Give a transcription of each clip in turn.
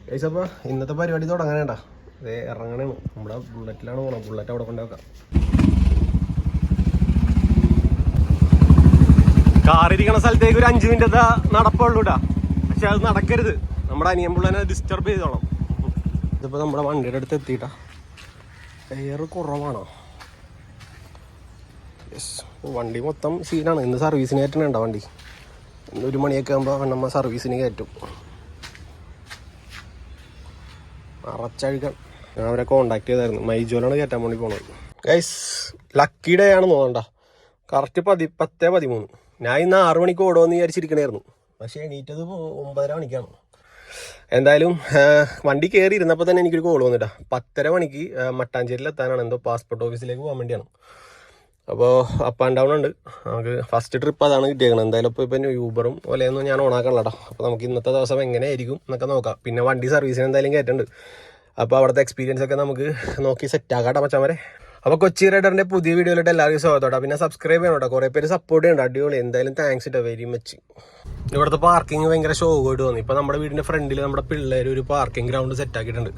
Guys അപ്പോൾ ഇന്നത്തെ പരിപാടി തുടങ്ങാനേട്ടാ. അതെ ഇറങ്ങണേണ്. നമ്മുടെ ബുള്ളറ്റിലാണ് പോകണം. ബുള്ളറ്റ് അവിടെ കൊണ്ടുവെക്കാം. കാറിരിക്കണ സ്ഥലത്തേക്ക് ഒരു 5 മിനിറ്റത്തെ നടപ്പുള്ളൂ കേട്ടാ. പക്ഷെ അത് നടക്കരുത്. നമ്മുടെ അനിയൻ പിള്ളേനെ ഡിസ്റ്റർബ് ചെയ്തോളാം. ഇതിപ്പോൾ നമ്മുടെ വണ്ടിയുടെ അടുത്ത് എത്തിയിട്ടാ. എയർ കുറവാണോ? യെസ്, വണ്ടി മൊത്തം സീനാണ്. ഇന്ന് സർവീസിന് കയറ്റണേണ്ട വണ്ടി. ഇന്ന് 1 മണിയൊക്കെ ആകുമ്പോൾ നമ്മൾ സർവീസിന് കയറ്റും. അറച്ചഴിക്കാൻ ഞാൻ അവരെ കോണ്ടാക്ട് ചെയ്തായിരുന്നു. മൈജോലാണ് കയറ്റാൻ വേണ്ടി പോണത്. ഗൈസ് ലക്കി ഡേ ആണ് തോന്നണ്ട. കറക്റ്റ് 10:13. ഞാൻ ഇന്ന് 6 മണിക്ക് ഓടുമെന്ന് വിചാരിച്ചിരിക്കണായിരുന്നു. പക്ഷേ എണീറ്റത് 9:30 മണിക്കാണ്. എന്തായാലും വണ്ടി കയറി ഇരുന്നപ്പോൾ തന്നെ എനിക്കൊരു കോൾ വന്നിട്ടാ. 10:30 മണിക്ക് മട്ടാഞ്ചേരിയിൽ എത്താനാണ്. എന്തോ പാസ്പോർട്ട് ഓഫീസിലേക്ക് പോകാൻ വേണ്ടിയാണ്. അപ്പോൾ അപ്പ് ആൻഡ് ഡൗൺ ഉണ്ട്. നമുക്ക് ഫസ്റ്റ് ട്രിപ്പ് അതാണ് കിട്ടിയേക്കണം. എന്തായാലും ഇപ്പോൾ ഇപ്പം യൂബറും പോലെയൊന്നും ഞാൻ ഓണാക്കണല്ലോ. അപ്പോൾ നമുക്ക് ഇന്നത്തെ ദിവസം എങ്ങനെയായിരിക്കും എന്നൊക്കെ നോക്കാം. പിന്നെ വണ്ടി സർവീസിന് എന്തായാലും കയറ്റുന്നുണ്ട്. അപ്പോൾ അവിടുത്തെ എക്സ്പീരിയൻസ് ഒക്കെ നമുക്ക് നോക്കി സെറ്റാക്കാട്ടോ മച്ചാൻ വരെ. അപ്പോൾ കൊച്ചി റൈഡറിൻ്റെ പുതിയ വീഡിയോയിലോട്ട് എല്ലാവർക്കും സ്വാഗതം. പിന്നെ സബ്സ്ക്രൈബ് ചെയ്യണം കേട്ടോ. കുറേ പേര് സപ്പോർട്ട് ചെയ്യണ്ട. അടിപൊളി. എന്തായാലും താങ്ക്സ് കേട്ടോ, വെരി മച്ച്. ഇവിടുത്തെ പാർക്കിംഗ് ഭയങ്കര ഷോകമായിട്ട് തോന്നി. ഇപ്പോൾ നമ്മുടെ വീടിൻ്റെ ഫ്രണ്ടിൽ നമ്മുടെ പിള്ളേർ ഒരു പാർക്കിംഗ് ഗ്രൗണ്ട് സെറ്റാക്കിയിട്ടുണ്ട്.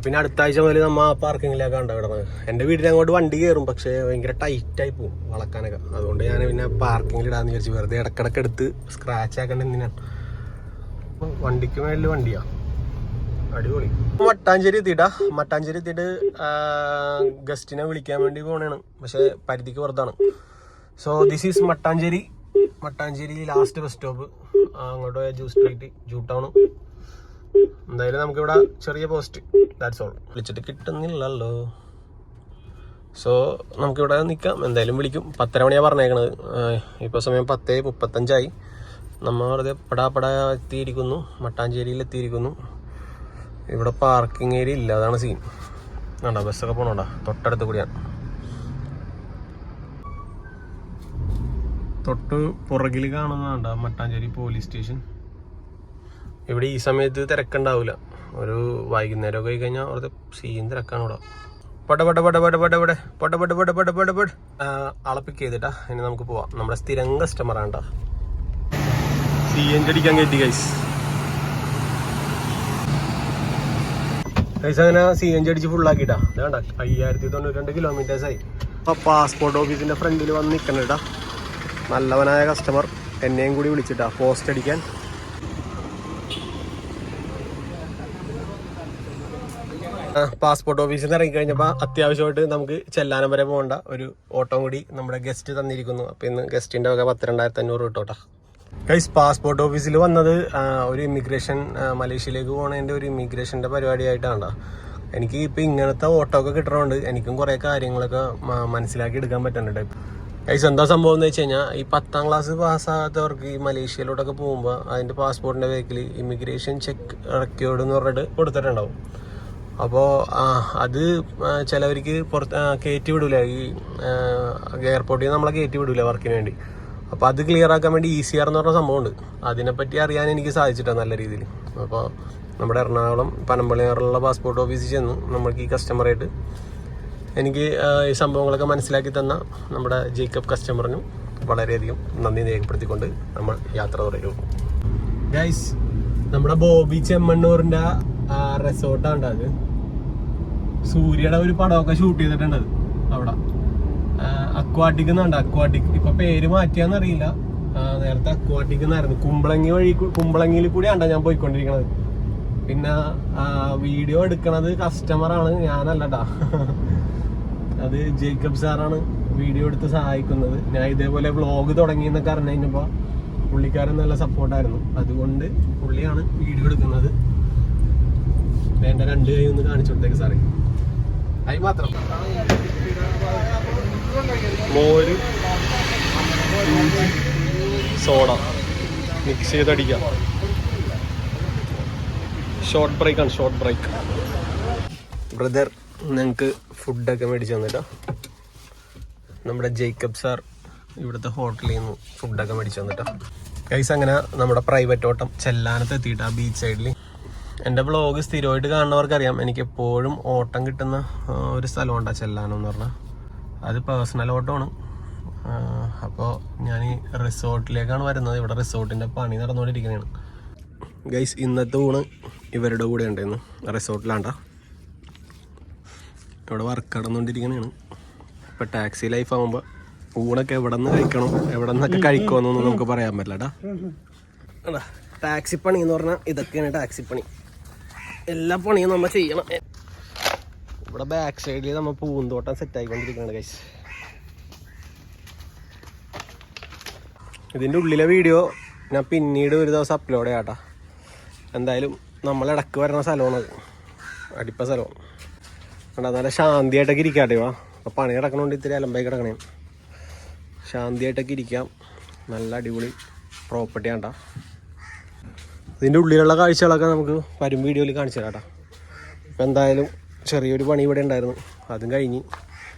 പിന്നെ അടുത്ത ആഴ്ച മുതൽ നമ്മൾ ആ പാർക്കിങ്ങിലേക്ക് കണ്ടു കിടന്നത്. എൻ്റെ വീട്ടിൽ അങ്ങോട്ട് വണ്ടി കയറും, പക്ഷേ ഭയങ്കര ടൈറ്റായി പോകും വളക്കാനൊക്കെ. അതുകൊണ്ട് ഞാൻ പിന്നെ പാർക്കിങ്ങിൽ ഇടാന്ന് വിചാരിച്ചു. വെറുതെ ഇടക്കിടക്ക് എടുത്ത് സ്ക്രാച്ച് ആക്കേണ്ട എന്തിനാണ്. വണ്ടിക്ക് മേലിൽ വണ്ടിയാണ്. അടിപൊളി. മട്ടാഞ്ചേരി എത്തിയിട്ടാ. മട്ടാഞ്ചേരി എത്തിയിട്ട് ഗസ്റ്റിനെ വിളിക്കാൻ വേണ്ടി പോകണേണ്. പക്ഷേ പരിധിക്ക് പുറത്താണ്. So this is Mattancherry. Mattancherry last bus stop. അങ്ങോട്ട് പോയ ജൂ സ്ട്രീറ്റ്, ജൂ ടൗൺ. എന്തായാലും നമുക്കിവിടെ ചെറിയ പോസ്റ്റ്, ദാറ്റ്സ് ഓൾ. വിളിച്ചിട്ട് കിട്ടുന്നില്ലല്ലോ. സോ നമുക്കിവിടെ നിൽക്കാം. എന്തായാലും വിളിക്കും. 10:30 മണിയാണ് പറഞ്ഞേക്കണത്. ഇപ്പോൾ സമയം 10:35. നമ്മൾ വെറുതെ പടാ എത്തിയിരിക്കുന്നു. മട്ടാഞ്ചേരിയിൽ എത്തിയിരിക്കുന്നു. ഇവിടെ പാർക്കിംഗ് ഏരിയ ഇല്ല, അതാണ് സീൻ. വേണ്ട ബസ്സൊക്കെ പോകണോണ്ടാ. തൊട്ടടുത്ത് കൂടിയാണ്. തൊട്ട് പുറകിൽ കാണുന്നതാണ്ട മട്ടാഞ്ചേരി പോലീസ് സ്റ്റേഷൻ. ഇവിടെ ഈ സമയത്ത് തിരക്കുണ്ടാവില്ല. ഒരു വൈകുന്നേരമൊക്കെ ആയി കഴിഞ്ഞാൽ അവിടുത്തെ സീൻ തിരക്കാണ് ഇവിടെ. ആളെ പിക്ക് ചെയ്തിട്ടാ. ഇനി നമുക്ക് പോവാം. നമ്മുടെ സ്ഥിരം കസ്റ്റമറാണ്ടാ. CNG അടിക്കാൻ കയറ്റി ഗൈസ്. അങ്ങനെ CNG അടിച്ച് ഫുള്ളാക്കിട്ടാ. വേണ്ട 5092 കിലോമീറ്റേഴ്സായി. അപ്പോൾ പാസ്പോർട്ട് ഓഫീസിന്റെ ഫ്രണ്ടിൽ വന്ന് നിൽക്കണേട്ടാ. നല്ലവനായ കസ്റ്റമർ എന്നെയും കൂടി വിളിച്ചിട്ടാ പോസ്റ്റ് അടിക്കാൻ. പാസ്പോർട്ട് ഓഫീസിൽ നിന്ന് ഇറങ്ങിക്കഴിഞ്ഞപ്പോൾ അത്യാവശ്യമായിട്ട് നമുക്ക് ചെല്ലാനം വരെ പോകേണ്ട ഒരു ഓട്ടോ കൂടി നമ്മുടെ ഗസ്റ്റ് തന്നിരിക്കുന്നു. അപ്പോൾ ഇന്ന് ഗസ്റ്റിൻ്റെ വക 12,500 കിട്ടോട്ടാ. ഗൈസ് പാസ്പോർട്ട് ഓഫീസിൽ വന്നത് ഒരു ഇമിഗ്രേഷൻ, മലേഷ്യയിലേക്ക് പോകണതിൻ്റെ ഒരു ഇമിഗ്രേഷൻ്റെ പരിപാടിയായിട്ടാണ്. എനിക്ക് ഇപ്പോൾ ഇങ്ങനത്തെ ഓട്ടോ ഒക്കെ കിട്ടണതുകൊണ്ട് എനിക്കും കുറേ കാര്യങ്ങളൊക്കെ മനസ്സിലാക്കി എടുക്കാൻ പറ്റുന്നുണ്ട്. ഗൈസ് എന്താ സംഭവം എന്ന് വെച്ച് കഴിഞ്ഞാൽ, ഈ 10ാം ക്ലാസ് പാസ്സാകാത്തവർക്ക് ഈ മലേഷ്യയിലോട്ടൊക്കെ പോകുമ്പോൾ അതിൻ്റെ പാസ്പോർട്ടിൻ്റെ വേക്കിൽ ഇമിഗ്രേഷൻ ചെക്ക് റെക്കോർഡ് എന്ന് പറഞ്ഞിട്ട് കൊടുത്തിട്ടുണ്ടാവും. അപ്പോൾ അത് ചിലവർക്ക് പുറത്ത് കയറ്റി വിടില്ല. ഈ എയർപോർട്ടിൽ നിന്ന് നമ്മളെ കയറ്റി വിടില്ല വർക്കിന് വേണ്ടി. അപ്പോൾ അത് ക്ലിയർ ആക്കാൻ വേണ്ടി ECR എന്ന് പറഞ്ഞ സംഭവമുണ്ട്. അതിനെപ്പറ്റി അറിയാൻ എനിക്ക് സാധിച്ചിട്ടാണ് നല്ല രീതിയിൽ. അപ്പോൾ നമ്മുടെ എറണാകുളം പനമ്പള്ളിയാറുള്ള പാസ്പോർട്ട് ഓഫീസിൽ ചെന്ന് നമ്മൾക്ക് ഈ കസ്റ്റമറായിട്ട് എനിക്ക് ഈ സംഭവങ്ങളൊക്കെ മനസ്സിലാക്കി തന്ന നമ്മുടെ ജേക്കബ് കസ്റ്റമറിനും വളരെയധികം നന്ദി രേഖപ്പെടുത്തിക്കൊണ്ട് നമ്മൾ യാത്ര തുടരും. ഗൈസ് നമ്മുടെ ബോബി ചെമ്മണ്ണൂറിൻ്റെ റിസോർട്ടാണ് അത്. സൂര്യയുടെ ഒരു പടമൊക്കെ ഷൂട്ട് ചെയ്തിട്ടുണ്ട് അവിടെ. അക്വാട്ടിക് എന്നുണ്ട്. അക്വാട്ടിക് ഇപ്പൊ പേര് മാറ്റിയാന്നറിയില്ല. നേരത്തെ അക്വാട്ടിക് എന്നായിരുന്നു. കുമ്പളങ്ങിയിൽ കൂടിയാണ്ടാ ഞാൻ പോയിക്കൊണ്ടിരിക്കണത്. പിന്നെ വീഡിയോ എടുക്കണത് കസ്റ്റമറാണ്, ഞാനല്ലടാ. അത് ജേക്കബ് സാറാണ് വീഡിയോ എടുത്ത് സഹായിക്കുന്നത്. ഞാൻ ഇതേപോലെ വ്ളോഗ് തുടങ്ങിയെന്നൊക്കെ അറിഞ്ഞു കഴിഞ്ഞപ്പോൾ പുള്ളിക്കാരൻ നല്ല സപ്പോർട്ടായിരുന്നു. അതുകൊണ്ട് പുള്ളിയാണ് വീഡിയോ എടുക്കുന്നത്. എൻ്റെ 2 കൈ ഒന്ന് കാണിച്ചു കൊടുത്തേക്ക് സാറേ. അത് മാത്രം. മോര്, സോഡ മിക്സ് ചെയ്തടിക്കാം. ഷോർട്ട് ബ്രേക്കാണ്, ഷോർട്ട് ബ്രേക്ക്. ബ്രദർ ഞങ്ങൾക്ക് ഫുഡൊക്കെ മേടിച്ചു തന്നിട്ടോ. നമ്മുടെ ജേക്കബ് സാർ ഇവിടുത്തെ ഹോട്ടലിൽ നിന്ന് ഫുഡൊക്കെ മേടിച്ചു തന്നിട്ടോ. ഗൈസ് അങ്ങനെ നമ്മുടെ പ്രൈവറ്റ് ഓട്ടം ചെല്ലാനത്ത് എത്തിയിട്ടാ, ബീച്ച് സൈഡിൽ. എൻ്റെ വ്ളോഗ് സ്ഥിരമായിട്ട് കാണുന്നവർക്കറിയാം, എനിക്ക് എപ്പോഴും ഓട്ടം കിട്ടുന്ന ഒരു സ്ഥലമുണ്ടാ ചെല്ലാനം എന്ന് പറഞ്ഞാൽ. അത് പേഴ്സണൽ ഓട്ടമാണ്. അപ്പോൾ ഞാൻ ഈ റിസോർട്ടിലേക്കാണ് വരുന്നത്. ഇവിടെ റിസോർട്ടിൻ്റെ പണി നടന്നുകൊണ്ടിരിക്കുന്നതാണ്. ഗൈസ് ഇന്നത്തെ ഊണ് ഇവരുടെ കൂടെ ഉണ്ടായിരുന്നു റിസോർട്ടിലാണ്ട. ഇവിടെ വർക്ക് നടന്നുകൊണ്ടിരിക്കുന്നതാണ്. ഇപ്പം ടാക്സി ലൈഫ് ആകുമ്പോൾ ഊണൊക്കെ എവിടെ നിന്ന് കഴിക്കണം, എവിടെ നിന്നൊക്കെ കഴിക്കുമെന്നൊന്നും നമുക്ക് പറയാൻ പറ്റില്ലടാ. എടാ ടാക്സി പണി എന്ന് പറഞ്ഞാൽ ഇതൊക്കെയാണ് ടാക്സി പണി. എല്ലാ പണിയും നമ്മൾ ചെയ്യണം. ഇവിടെ ബാക്ക് സൈഡിൽ നമ്മൾ പൂന്തോട്ടം സെറ്റായിക്കൊണ്ടിരിക്കുകയാണ് ഗൈസ്. ഇതിൻ്റെ ഉള്ളിലെ വീഡിയോ ഞാൻ പിന്നീട് ഒരു ദിവസം അപ്ലോഡ് ചെയ്യാട്ടാ. എന്തായാലും നമ്മളിടക്ക് വരുന്ന സ്ഥലമാണ്, അടിപ്പ സ്ഥലമാണ്. നല്ല ശാന്തിയായിട്ടൊക്കെ ഇരിക്കാട്ടെ. വാ, അപ്പോൾ പണി കിടക്കണോണ്ട് ഇത്തിരി അലമ്പായി കിടക്കണേ. ശാന്തിയായിട്ടൊക്കെ ഇരിക്കാം. നല്ല അടിപൊളി പ്രോപ്പർട്ടി ആണ്ടാ. ഇതിൻ്റെ ഉള്ളിലുള്ള കാഴ്ചകളൊക്കെ നമുക്ക് വരും വീഡിയോയിൽ കാണിച്ചു തരാം കേട്ടോ. ഇപ്പം എന്തായാലും ചെറിയൊരു പണി ഇവിടെ ഉണ്ടായിരുന്നു, അതും കഴിഞ്ഞ്.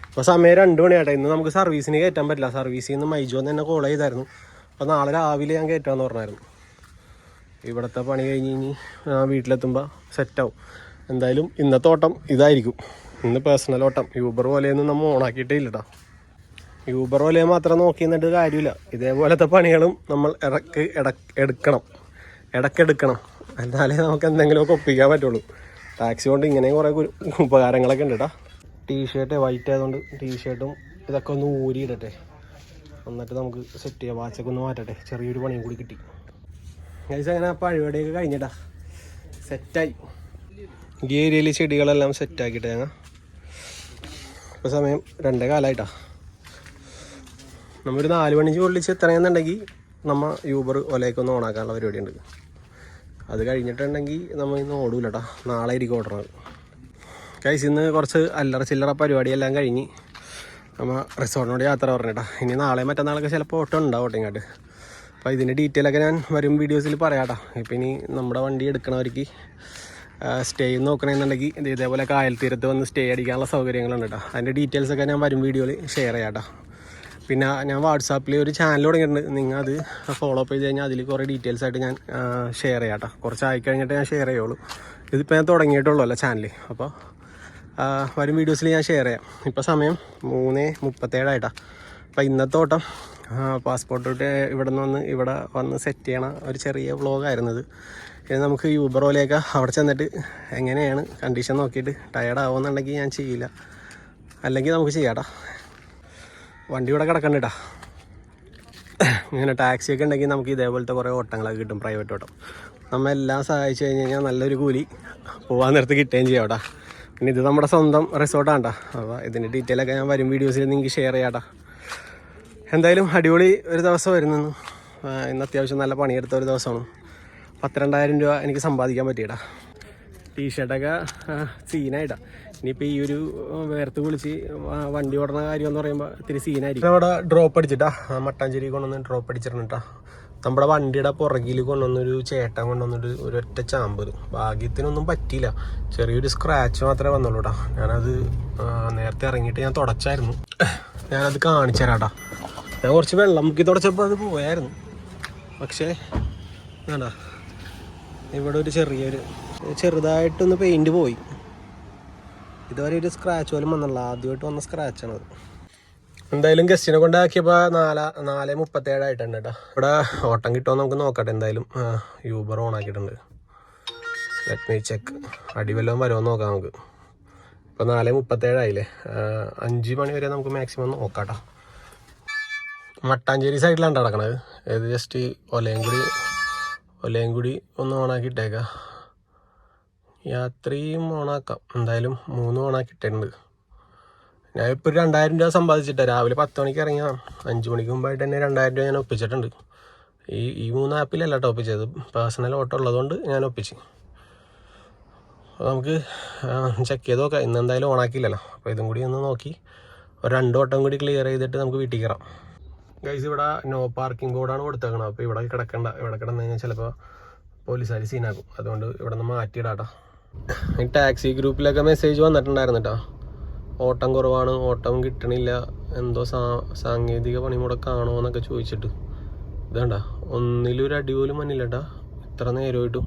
ഇപ്പോൾ സമയം 2 മണിയാട്ടെ. ഇന്ന് നമുക്ക് സർവീസിന് കയറ്റാൻ പറ്റില്ല. സർവീസിൽ നിന്ന് മൈജോന്ന് തന്നെ കോൾ ചെയ്തായിരുന്നു. അപ്പോൾ നാളെ രാവിലെ ഞാൻ കയറ്റാമെന്ന് പറഞ്ഞായിരുന്നു. ഇവിടുത്തെ പണി കഴിഞ്ഞ് ഇനി വീട്ടിലെത്തുമ്പോൾ സെറ്റാവും. എന്തായാലും ഇന്നത്തെ ഓട്ടം ഇതായിരിക്കും. ഇന്ന് പേഴ്സണൽ ഓട്ടം. യൂബർ പോലെയൊന്നും നമ്മൾ ഓണാക്കിയിട്ടേ ഇല്ലട്ടോ. യൂബർ പോലെ മാത്രം നോക്കി നിന്നിട്ട് കാര്യമില്ല. ഇതേപോലത്തെ പണികളും നമ്മൾ ഇടയ്ക്കെടുക്കണം. എന്നാലേ നമുക്ക് എന്തെങ്കിലുമൊക്കെ ഒപ്പിക്കാൻ പറ്റുള്ളൂ. ടാക്സി കൊണ്ട് ഇങ്ങനെ കുറേ ഉപകാരങ്ങളൊക്കെ ഉണ്ട് കേട്ടോ. ടീഷർട്ട് വൈറ്റ് ആയതുകൊണ്ട് ടീഷർട്ടും ഇതൊക്കെ ഒന്ന് ഊരിയിടട്ടെ, എന്നിട്ട് നമുക്ക് സെറ്റ് ചെയ്യാം. വാച്ചൊക്കെ ഒന്ന് മാറ്റട്ടെ. ചെറിയൊരു പണിയും കൂടി കിട്ടി ഗൈസ്. അങ്ങനെ ആ പരിപാടിയൊക്കെ കഴിഞ്ഞിട്ടാ സെറ്റായി. ഈ ഏരിയയിൽ ചെടികളെല്ലാം സെറ്റാക്കിയിട്ട് ഞങ്ങൾ ഇപ്പോൾ സമയം 2 കാലമായിട്ടാ. നമ്മൊരു 4 മണിക്ക് കൊള്ളിച്ച് എത്തണമെന്നുണ്ടെങ്കിൽ നമ്മൾ യൂബർ ഒലയൊക്കെ ഓണാക്കാനുള്ള പരിപാടിയുണ്ട്. അത് കഴിഞ്ഞിട്ടുണ്ടെങ്കിൽ നമ്മൾ ഇന്ന് ഓടൂല കേട്ടോ. നാളെ ആയിരിക്കും ഓടണത് ഗൈസ്. ഇന്ന് കുറച്ച് അല്ലറ ചില്ലറ പരിപാടിയെല്ലാം കഴിഞ്ഞ് നമ്മൾ റിസോർട്ടിനോട് യാത്ര പറഞ്ഞിട്ടാ. ഇനി നാളെ മറ്റന്നാളൊക്കെ ചിലപ്പോൾ ഓട്ടം ഉണ്ടാവും ഇങ്ങോട്ട്. അപ്പോൾ ഇതിൻ്റെ ഡീറ്റെയിലൊക്കെ ഞാൻ വരും വീഡിയോസിൽ പറയാം കേട്ടോ. ഇപ്പോൾ ഇനി നമ്മുടെ വണ്ടി എടുക്കണവർക്ക് സ്റ്റേ നോക്കണമെന്നുണ്ടെങ്കിൽ ഇതേപോലെ കായൽ തീരത്ത് വന്ന് സ്റ്റേ അടിക്കാനുള്ള സൗകര്യങ്ങളുണ്ട് കേട്ടോ. അതിൻ്റെ ഡീറ്റെയിൽസൊക്കെ ഞാൻ വരും വീഡിയോയിൽ ഷെയർ ചെയ്യാം കേട്ടോ. പിന്നെ ഞാൻ വാട്സാപ്പിൽ ഒരു ചാനൽ തുടങ്ങിയിട്ടുണ്ട്. നിങ്ങൾ അത് ഫോളോ അപ്പ് ചെയ്ത് കഴിഞ്ഞാൽ അതിൽ കുറേ ഡീറ്റെയിൽസ് ആയിട്ട് ഞാൻ ഷെയർ ചെയ്യാം കേട്ടോ. കുറച്ച് ആയിക്കഴിഞ്ഞിട്ട് ഞാൻ ഷെയർ ചെയ്യുള്ളൂ. ഇതിപ്പോൾ ഞാൻ തുടങ്ങിയിട്ടുള്ളൂ അല്ല ചാനൽ. അപ്പോൾ വരും വീഡിയോസിൽ ഞാൻ ഷെയർ ചെയ്യാം. ഇപ്പോൾ സമയം 3:37 അപ്പോൾ ഇന്നത്തെ ഓട്ടം പാസ്പോർട്ട് ഇവിടെ വന്ന് സെറ്റ് ചെയ്യണ ഒരു ചെറിയ വ്ളോഗായിരുന്നത്. ഇനി നമുക്ക് യൂബർ പോലെയൊക്കെ അവിടെ ചെന്നിട്ട് എങ്ങനെയാണ് കണ്ടീഷൻ നോക്കിയിട്ട് ടയേർഡ് ആവുമെന്നുണ്ടെങ്കിൽ ഞാൻ ചെയ്യില്ല, അല്ലെങ്കിൽ നമുക്ക് ചെയ്യാട്ടാ. വണ്ടി ഇവിടെ കിടക്കണ്ട കേട്ടോ. ഇങ്ങനെ ടാക്സിയൊക്കെ ഉണ്ടെങ്കിൽ നമുക്ക് ഇതേപോലത്തെ കുറേ ഓട്ടങ്ങളൊക്കെ കിട്ടും, പ്രൈവറ്റ് ഓട്ടം. നമ്മളെല്ലാം സഹായിച്ചു കഴിഞ്ഞ് കഴിഞ്ഞാൽ നല്ലൊരു കൂലി പോകാൻ നേരത്ത് കിട്ടുകയും ചെയ്യാം കേട്ടോ. പിന്നെ ഇത് നമ്മുടെ സ്വന്തം റിസോർട്ടാണ് കേട്ടോ. അപ്പോൾ ഇതിൻ്റെ ഡീറ്റെയിലൊക്കെ ഞാൻ വരും വീഡിയോസിൽ നിങ്ങൾക്ക് ഷെയർ ചെയ്യാം കേട്ടോ. എന്തായാലും അടിപൊളി ഒരു ദിവസം വരുന്നു. ഇന്ന് അത്യാവശ്യം നല്ല പണിയെടുത്ത ഒരു ദിവസമാണ്. 12,000 രൂപ എനിക്ക് സമ്പാദിക്കാൻ പറ്റിയിട്ടാ. ടീഷർട്ടൊക്കെ സീനായിട്ടാ. ഇനിയിപ്പോൾ ഈ ഒരു വേർത്ത് വിളിച്ച് വണ്ടി ഓടുന്ന കാര്യം എന്ന് പറയുമ്പോൾ ഇത്തിരി സീനായിരിക്കും. അവിടെ ഡ്രോപ്പ് അടിച്ചിട്ടാ, മട്ടാഞ്ചേരി കൊണ്ടുവന്ന് ഡ്രോപ്പ് അടിച്ചിട്ടുണ്ട്. നമ്മുടെ വണ്ടിയുടെ പുറകിൽ കൊണ്ടുവന്നൊരു ചേട്ടൻ കൊണ്ടുവന്നിട്ട് ഒരൊറ്റ ചാമ്പ്. ഭാഗ്യത്തിനൊന്നും പറ്റിയില്ല, ചെറിയൊരു സ്ക്രാച്ച് മാത്രമേ വന്നുള്ളൂ കേട്ടോ. ഞാനത് നേരത്തെ ഇറങ്ങിയിട്ട് ഞാൻ തുടച്ചായിരുന്നു. ഞാനത് കാണിച്ചു തരാട്ടാ. ഞാൻ കുറച്ച് വെള്ളം മുക്കി തുടച്ചപ്പോൾ അത് പോയായിരുന്നു. പക്ഷേ വേണ്ട, ഇവിടെ ഒരു ചെറുതായിട്ടൊന്ന് പെയിൻറ്റ് പോയി. ഇതുവരെ ഒരു സ്ക്രാച്ച് പോലും വന്നില്ല. ആദ്യമായിട്ട് വന്ന സ്ക്രാച്ചാണത്. എന്തായാലും ഗസ്റ്റിനെ കൊണ്ടാക്കിയപ്പോൾ 4:37 ആയിട്ടുണ്ട് കേട്ടോ. ഇവിടെ ഓട്ടം കിട്ടുമോ നമുക്ക് നോക്കട്ടെ. എന്തായാലും യൂബർ ഓൺ ആക്കിയിട്ടുണ്ട്. Let me check. അടിവെല്ലാം വരുമോ നോക്കാം നമുക്ക്. ഇപ്പോൾ 4:37 ആയില്ലേ. 5 മണി വരെ നമുക്ക് മാക്സിമം നോക്കാം കേട്ടോ. മട്ടാഞ്ചേരി സൈഡിലാണ് നടക്കണത്. ഇത് ജസ്റ്റ് ഒലയും കൂടി ഒന്ന് ഓണാക്കിയിട്ടേക്കാം. യാത്രയും ഓണാക്കാം. എന്തായാലും 3 ഓണാക്കിയിട്ടുണ്ട്. ഞാൻ ഇപ്പോൾ 2,000 രൂപ സമ്പാദിച്ചിട്ടാണ്. രാവിലെ 10 മണിക്ക് ഇറങ്ങിയതാണ്. 5 മണിക്ക് മുമ്പായിട്ട് തന്നെ 2,000 രൂപ ഞാൻ ഒപ്പിച്ചിട്ടുണ്ട്. ഈ 3 ആപ്പിലല്ല കേട്ടോ ഒപ്പിച്ചത്. പേഴ്സണൽ ഓട്ടം ഉള്ളതുകൊണ്ട് ഞാൻ ഒപ്പിച്ച്. അപ്പോൾ നമുക്ക് ചെക്ക് ചെയ്ത് നോക്കാം. ഇന്ന് എന്തായാലും ഓണാക്കിയില്ലല്ലോ. അപ്പോൾ ഇതും കൂടി ഒന്ന് നോക്കി ഒരു 2 ഓട്ടം കൂടി ക്ലിയർ ചെയ്തിട്ട് നമുക്ക് വീട്ടിൽ കയറാം. ഗൈസ്, ഇവിടെ നോ പാർക്കിംഗ് ബോർഡാണ് കൊടുത്തേക്കണം. അപ്പോൾ ഇവിടെ കിടക്കണ്ട. ഇവിടെ കിടന്നു കഴിഞ്ഞാൽ ചിലപ്പോൾ പോലീസുകാർ സീനാക്കും. അതുകൊണ്ട് ഇവിടെ നിന്ന് മാറ്റിയിടാട്ടോ. ഈ ടാക്സി ഗ്രൂപ്പിലൊക്കെ മെസ്സേജ് വന്നിട്ടുണ്ടായിരുന്നു കേട്ടോ. ഓട്ടം കുറവാണ്, ഓട്ടം കിട്ടണില്ല, എന്തോ സാങ്കേതിക പണിമുടക്കാണോ എന്നൊക്കെ ചോദിച്ചിട്ട്. ഇതേണ്ട, ഒന്നിലൊരു അടി പോലും വന്നില്ല കേട്ടോ ഇത്ര നേരമായിട്ടും.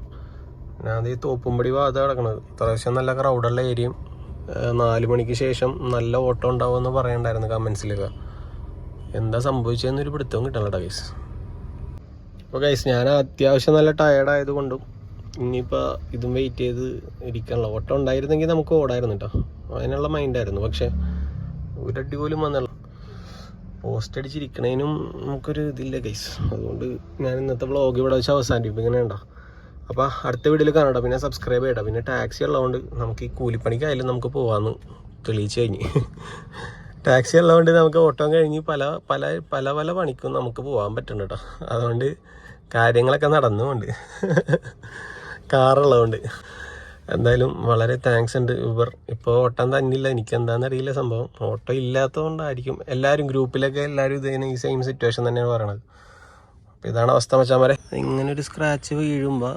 ഞാൻ അത് ഈ തോപ്പുംപടി ഭാഗത്ത് കിടക്കണത്. അത്യാവശ്യം നല്ല ക്രൗഡുള്ള ഏരിയയും 4 മണിക്ക് ശേഷം നല്ല ഓട്ടം ഉണ്ടാവുമെന്ന് പറയണ്ടായിരുന്നു കമൻസിലൊക്കെ. എന്താ സംഭവിച്ചതെന്നൊരു പിടുത്തവും കിട്ടണല്ലോ ഗൈസ്. അപ്പോൾ ഗൈസ്, ഞാൻ അത്യാവശ്യം നല്ല ടയേർഡായതുകൊണ്ടും ഇനിയിപ്പോൾ ഇതും വെയിറ്റ് ചെയ്ത് ഇരിക്കാനുള്ള ഓട്ടം ഉണ്ടായിരുന്നെങ്കിൽ നമുക്ക് ഓടായിരുന്നു കേട്ടോ, അതിനുള്ള മൈൻഡായിരുന്നു. പക്ഷേ ഒരടി പോലും വന്നല്ലോ. പോസ്റ്റ് അടിച്ചിരിക്കണേനും നമുക്കൊരു ഇതില്ല ഗൈസ്. അതുകൊണ്ട് ഞാൻ ഇന്നത്തെ വ്ളോഗ് ഇവിടെ വെച്ച് അവസാനിപ്പിക്കും. ഇങ്ങനെ ഉണ്ടോ. അപ്പോൾ അടുത്ത വീഡിയോയിൽ കാണാം. പിന്നെ സബ്സ്ക്രൈബ് ചെയ്യട്ടോ. പിന്നെ ടാക്സി ഉള്ളതുകൊണ്ട് നമുക്ക് ഈ കൂലിപ്പണിക്കായാലും നമുക്ക് പോകാമെന്ന് തെളിയിച്ച് കഴിഞ്ഞ്. ടാക്സി ഉള്ളതുകൊണ്ട് നമുക്ക് ഓട്ടം കഴിഞ്ഞ് പല പല പല പല പണിക്കും നമുക്ക് പോകാൻ പറ്റുന്നുണ്ട് കേട്ടോ. അതുകൊണ്ട് കാര്യങ്ങളൊക്കെ നടന്നുകൊണ്ട് കാറുള്ളതുകൊണ്ട് എന്തായാലും വളരെ താങ്ക്സ് ഉണ്ട് ഊബർ. ഇപ്പോൾ ഓട്ടം തന്നില്ല, എനിക്ക് എന്താണെന്ന് അറിയില്ല സംഭവം. ഓട്ടോ ഇല്ലാത്തതുകൊണ്ടായിരിക്കും. എല്ലാവരും ഗ്രൂപ്പിലൊക്കെ എല്ലാവരും ഇതിന് ഈ സെയിം സിറ്റുവേഷൻ തന്നെയാണ് പറയണത്. അപ്പോൾ ഇതാണ് അവസ്ഥ മച്ചാന്മാരെ. ഇങ്ങനൊരു സ്ക്രാച്ച് വീഴുമ്പോൾ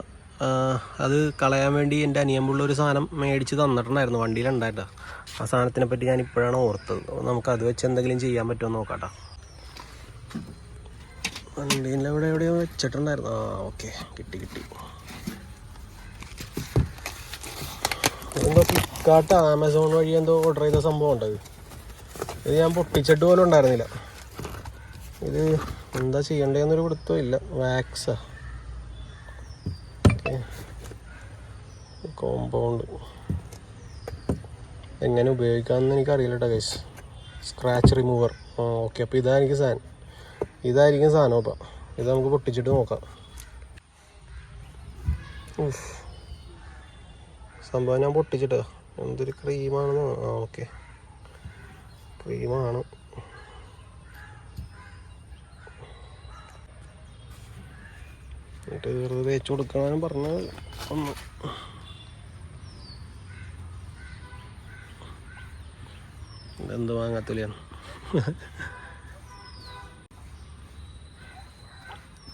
അത് കളയാൻ വേണ്ടി എൻ്റെ അനിയമ്പുള്ള ഒരു സാധനം മേടിച്ച് തന്നിട്ടുണ്ടായിരുന്നു, വണ്ടിയിലുണ്ടായിട്ടാ. ആ സാധനത്തിനെ പറ്റി ഞാൻ ഇപ്പോഴാണ് ഓർത്തത്. നമുക്കത് വെച്ച് എന്തെങ്കിലും ചെയ്യാൻ പറ്റുമോ നോക്കാട്ടോ. വണ്ടീൻ്റെ അവിടെ എവിടെയോ വെച്ചിട്ടുണ്ടായിരുന്നു. ഓക്കെ, കിട്ടി. എന്തോ ഫ്ലിപ്കാർട്ട് ആമസോൺ വഴി എന്തോ ഓർഡർ ചെയ്ത സംഭവം ഉണ്ടത്. ഇത് ഞാൻ പൊട്ടിച്ചിട്ട് പോലും ഉണ്ടായിരുന്നില്ല. ഇത് എന്താ ചെയ്യണ്ടേന്നൊരു പിടുത്തവും ഇല്ല. വാക്സാ, കോമ്പൗണ്ട് എങ്ങനെ ഉപയോഗിക്കാമെന്ന് എനിക്കറിയില്ല കേട്ടോ ഗൈസ്. Scratch remover. ഓക്കെ, അപ്പോൾ ഇതായിരിക്കും സാധനം. അപ്പം ഇത് നമുക്ക് പൊട്ടിച്ചിട്ട് നോക്കാം. സംഭവം ഞാൻ പൊട്ടിച്ചിട്ടാ. എന്തൊരു ക്രീമാണെന്ന്. ഓക്കെ, ക്രീമാണ്. എന്നിട്ട് വെറുതെ തേച്ച് കൊടുക്കാനും പറഞ്ഞത് ഒന്ന്. ഇതെന്ത് വാങ്ങാത്തില്ലാണ്.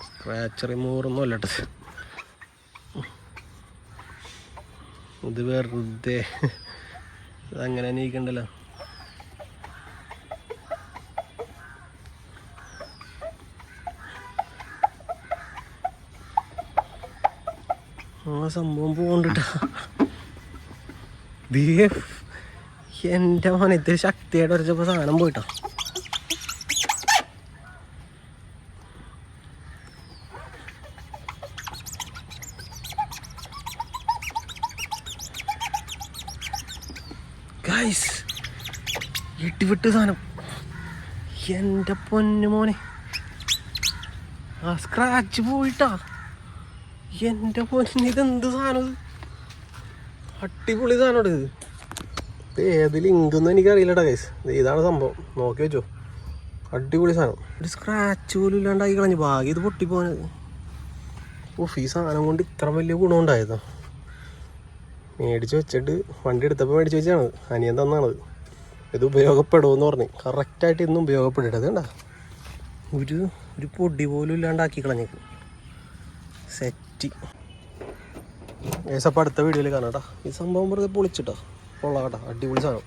സ്ക്രാച്ച് റിമൂവറൊന്നും അല്ലട്ടത്. ഇത് വെറുതെ അതങ്ങനെ തന്നെ ഇരിക്കണ്ടല്ലോ. ആ സംഭവം പോകണ്ടിട്ടാ. എൻ്റെ മോനെ ഇത്തിരി ശക്തിയായിട്ട് വരച്ചപ്പോൾ സാധനം പോയിട്ടാ. ഗൈസ്, ഇടിവിട്ട് സാധനം. എൻ്റെ പൊന്നു മോനെ, ആ സ്ക്രാച്ച് പോയിട്ടാ. എൻ്റെ പൊന്നു, ഇതെന്ത് സാധനം? അടിപൊളി സാധനം. ഇത് ഏത് ലിങ്കൊന്നും എനിക്കറിയില്ലട്ടാ ഗൈസ്. ഇതാണ് സംഭവം, നോക്കി വെച്ചോ. അടിപൊളി സാധനം. ഒരു സ്ക്രാച്ച് പോലും ഇല്ലാണ്ടായി കളഞ്ഞു. ഭാഗ്യം ഇത് പൊട്ടിപ്പോനത്. ഈ സാധനം കൊണ്ട് ഇത്ര വലിയ ഗുണം ഉണ്ടായതോ. മേടിച്ച് വെച്ചിട്ട് വണ്ടി എടുത്തപ്പോൾ മേടിച്ച് വെച്ചാണ്, അനിയൻ തന്നാണത്. ഇത് ഉപയോഗപ്പെടുമെന്ന് പറഞ്ഞ് കറക്റ്റായിട്ട് ഇന്നും ഉപയോഗപ്പെട്ടിട്ടത് കണ്ടാ. ഒരു പൊടി പോലും ഇല്ലാണ്ടാക്കി കളഞ്ഞേക്കും. സെറ്റ്. ഏസപ്പം അടുത്ത വീഡിയോയിൽ കാണാം കേട്ടോ. ഈ സംഭവം വെറുതെ പൊളിച്ചിട്ടാ. കൊള്ളാം കേട്ടോ, അടിപൊളി സാധനം.